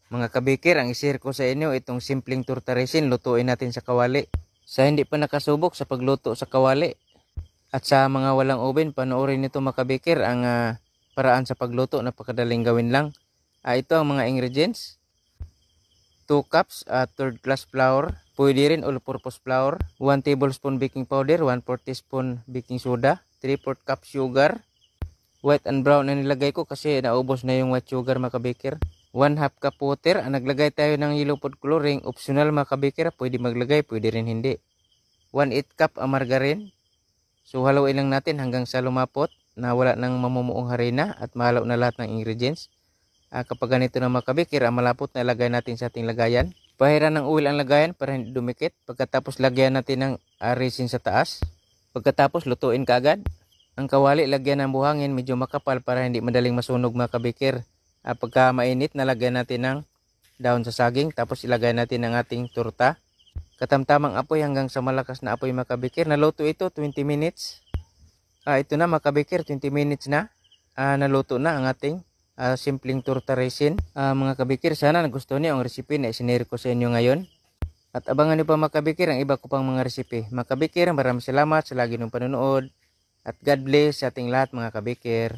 Mga kabikir, ang ishare ko sa inyo itong simpleng torta resin, lutuin natin sa kawali. Sa hindi pa nakasubok sa pagluto sa kawali at sa mga walang oven, panoorin nito mga kabikir ang paraan sa pagluto, napakadaling gawin lang. Ito ang mga ingredients: 2 cups third class flour, pwede rin all-purpose flour, 1 tablespoon baking powder, 1/4 teaspoon baking soda, 3/4 cup sugar. White and brown na nilagay ko kasi naubos na yung white sugar mga kabikir. 1/2 cup water. Naglagay tayo ng yellow food coloring, optional mga kabikir, pwede maglagay, pwede rin hindi. 1/8 cup margarine. So haluin lang natin hanggang sa lumapot na wala nang mamumuong harina at mahalo na lahat ng ingredients. Kapag ganito na mga kabikir, malapot na ilagay natin sa ating lagayan. Pahiran ng oil ang lagayan para hindi dumikit. Pagkatapos lagyan natin ng resin sa taas. Pagkatapos lutuin kaagad. Ang kawali lagyan ng buhangin medyo makapal para hindi madaling masunog mga kabikir. Pagka mainit, nalagyan natin ng dahon sa saging, tapos ilagay natin ang ating torta. Katamtamang apoy hanggang sa malakas na apoy mga kabikir. Naluto ito 20 minutes. Ito na mga kabikir, 20 minutes na. Naluto na ang ating simpleng torta resin. Mga kabikir, sana nagustuhan niyo ang recipe na isinare ko sa inyo ngayon. At abangan niyo pa mga kabikir ang iba ko pang mga recipe. Mga kabikir, maraming salamat sa lagi ng panonood. At God bless sa ating lahat mga kabikir.